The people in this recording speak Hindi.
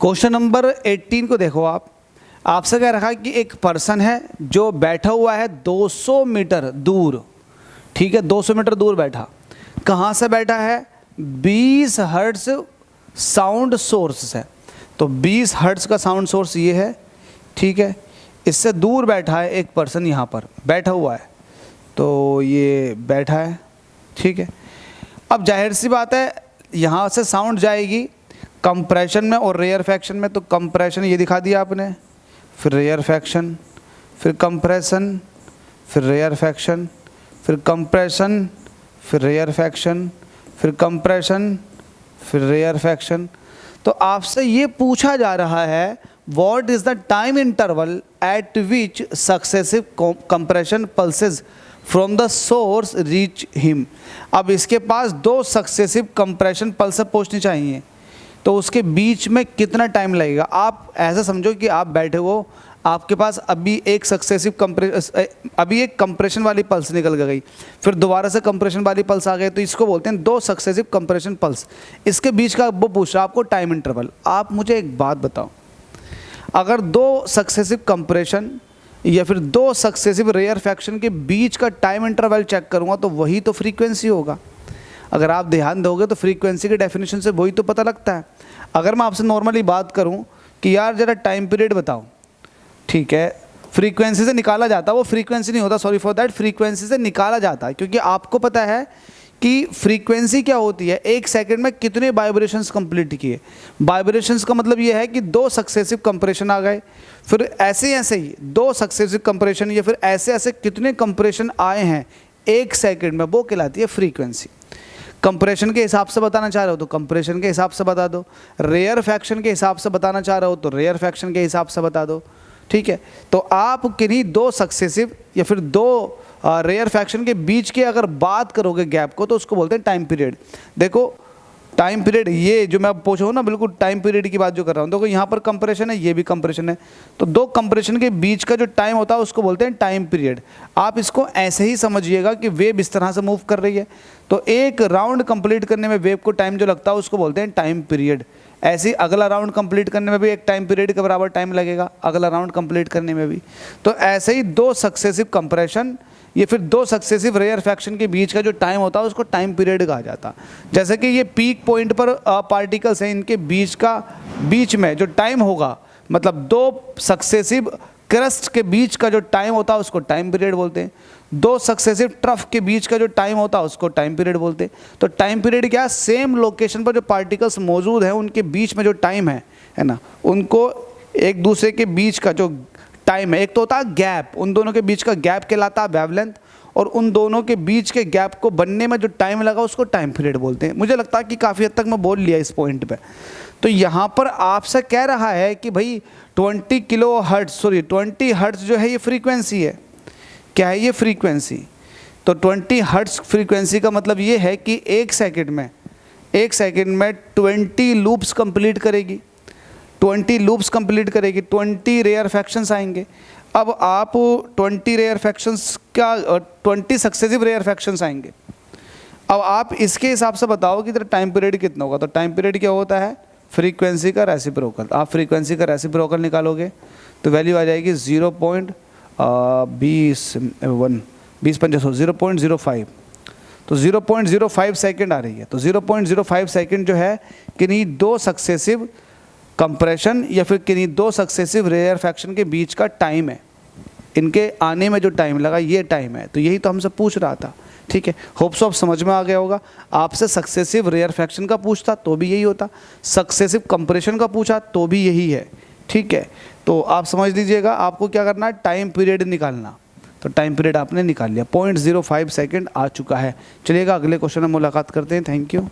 क्वेश्चन नंबर 18 को देखो आप। आपसे कह रखा है कि एक पर्सन है जो बैठा हुआ है 200 मीटर दूर, ठीक है, 200 मीटर दूर बैठा। कहाँ से बैठा है? 20 हर्ट्ज साउंड सोर्स से। तो 20 हर्ट्ज का साउंड सोर्स ये है, ठीक है। इससे दूर बैठा है एक पर्सन, यहाँ पर बैठा हुआ है, तो ये बैठा है, ठीक है। अब जाहिर सी बात है यहाँ से साउंड जाएगी कंप्रेशन में और रेयरफैक्शन में। तो कंप्रेशन ये दिखा दिया आपने, फिर रेयरफैक्शन, फिर कंप्रेशन, फिर रेयरफैक्शन, फिर कंप्रेशन, फिर रेयरफैक्शन, फिर कंप्रेशन, फिर रेयरफैक्शन। तो आपसे ये पूछा जा रहा है what is the time interval eight which successive compression pulses from the source reach him. अब इसके पास 2 सक्सेसिव कंप्रेशन पल्स पहुंचनी चाहिए, तो उसके बीच में कितना टाइम लगेगा। आप ऐसा समझो कि आप बैठे हो, आपके पास अभी एक एक कंप्रेशन वाली पल्स निकल गई, फिर दोबारा से कंप्रेशन वाली पल्स आ गई, तो इसको बोलते हैं 2 सक्सेसिव कंप्रेशन पल्स। इसके बीच का वो पूछ रहा है आपको टाइम इंटरवल। आप मुझे एक बात बताओ, अगर 2 सक्सेसिव कंप्रेशन या फिर 2 सक्सेसिव रेयरफैक्शन के बीच का टाइम इंटरवल चेक करूँगा तो वही तो फ्रीक्वेंसी होगा। अगर आप ध्यान दोगे तो फ्रीक्वेंसी के डेफिनेशन से वही तो पता लगता है। अगर मैं आपसे नॉर्मली बात करूं कि यार ज़रा टाइम पीरियड बताओ, ठीक है, फ्रीक्वेंसी से निकाला जाता है, वो फ्रीक्वेंसी नहीं होता, सॉरी फॉर दैट, फ्रीक्वेंसी से निकाला जाता है, क्योंकि आपको पता है कि फ्रीक्वेंसी क्या होती है, 1 सेकंड में कितने वाइब्रेशंस कंप्लीट किए। वाइब्रेशंस का मतलब ये है कि 2 सक्सेसिव कंप्रेशन आ गए, फिर ऐसे ही 2 सक्सेसिव कंप्रेशन या फिर ऐसे ऐसे कितने कंप्रेशन आए हैं 1 सेकंड में, वो कहलाती है फ्रीक्वेंसी। कंप्रेशन के हिसाब से बताना चाह रहे हो तो कंप्रेशन के हिसाब से बता दो, रेयर फैक्शन के हिसाब से बताना चाह रहे हो तो रेयर फैक्शन के हिसाब से बता दो, ठीक है। तो आप किन्हीं 2 सक्सेसिव या फिर 2 रेयर फैक्शन के बीच के अगर बात करोगे गैप को तो उसको बोलते हैं टाइम पीरियड। देखो टाइम पीरियड, ये जो मैं पूछ रहा हूँ ना, बिल्कुल टाइम पीरियड की बात जो कर रहा हूँ, देखो यहाँ पर कंप्रेशन है, ये भी कंप्रेशन है, तो 2 कंप्रेशन के बीच का जो टाइम होता है उसको बोलते हैं टाइम पीरियड। आप इसको ऐसे ही समझिएगा कि वेव इस तरह से मूव कर रही है, तो एक राउंड कंप्लीट करने में वेव को टाइम जो लगता है उसको बोलते हैं टाइम पीरियड। ऐसे ही अगला राउंड कंप्लीट करने में भी एक टाइम पीरियड के बराबर टाइम लगेगा, अगला राउंड कंप्लीट करने में भी। तो ऐसे ही 2 सक्सेसिव कंप्रेशन ये फिर 2 सक्सेसिव रेयर फैक्शन के बीच का जो टाइम होता है उसको टाइम पीरियड कहा जाता है। जैसे कि ये पीक पॉइंट पर पार्टिकल्स हैं, इनके बीच में जो टाइम होगा, मतलब 2 सक्सेसिव क्रस्ट के बीच का जो टाइम होता है उसको टाइम पीरियड बोलते हैं। 2 सक्सेसिव ट्रफ के बीच का जो टाइम होता है उसको टाइम पीरियड बोलते हैं। तो टाइम पीरियड क्या है? सेम लोकेशन पर जो पार्टिकल्स मौजूद हैं उनके बीच में जो टाइम है ना, उनको एक दूसरे के बीच का जो टाइम है, एक तो होता है गैप, उन दोनों के बीच का गैप कहलाता है वेवलेंथ, और उन दोनों के बीच के गैप को बनने में जो टाइम लगा उसको टाइम पीरियड बोलते हैं। मुझे लगता है कि काफ़ी हद तक मैं बोल लिया इस पॉइंट पे। तो यहाँ पर आपसे कह रहा है कि भाई 20 हर्ट्ज जो है ये फ्रीक्वेंसी है। क्या है ये? फ्रीक्वेंसी। तो 20 हर्ट्ज फ्रीक्वेंसी का मतलब ये है कि 1 सेकंड में 20 लूप्स कंप्लीट करेगी, 20 लूप्स कंप्लीट करेगी, 20 रेयर फैक्शंस आएंगे। अब आप 20 रेयर फैक्शंस का 20 सक्सेसिव रेयर फैक्शंस आएंगे। अब आप इसके हिसाब से बताओ कि तेरा टाइम पीरियड कितना होगा। तो टाइम पीरियड क्या होता है? फ्रीक्वेंसी का रेसिप्रोकल। आप फ्रीक्वेंसी का रेसिप्रोकल निकालोगे तो वैल्यू आ जाएगी 0.05। तो 0.05 सेकेंड आ रही है। तो 0.05 सेकेंड जो है किन्हीं 2 सक्सेसिव कंप्रेशन या फिर किन्हीं 2 सक्सेसिव रेयर फैक्शन के बीच का टाइम है। इनके आने में जो टाइम लगा ये टाइम है। तो यही तो हमसे पूछ रहा था, ठीक है। होप्स ऑफ समझ में आ गया होगा। आपसे सक्सेसिव रेयर फैक्शन का पूछता तो भी यही होता, सक्सेसिव कंप्रेशन का पूछा तो भी यही है, ठीक है। तो आप समझ लीजिएगा, आपको क्या करना है? टाइम पीरियड निकालना। तो टाइम पीरियड आपने निकाल लिया, 0.05 सेकेंड आ चुका है। चलिएगा अगले क्वेश्चन में मुलाकात करते हैं। Thank you.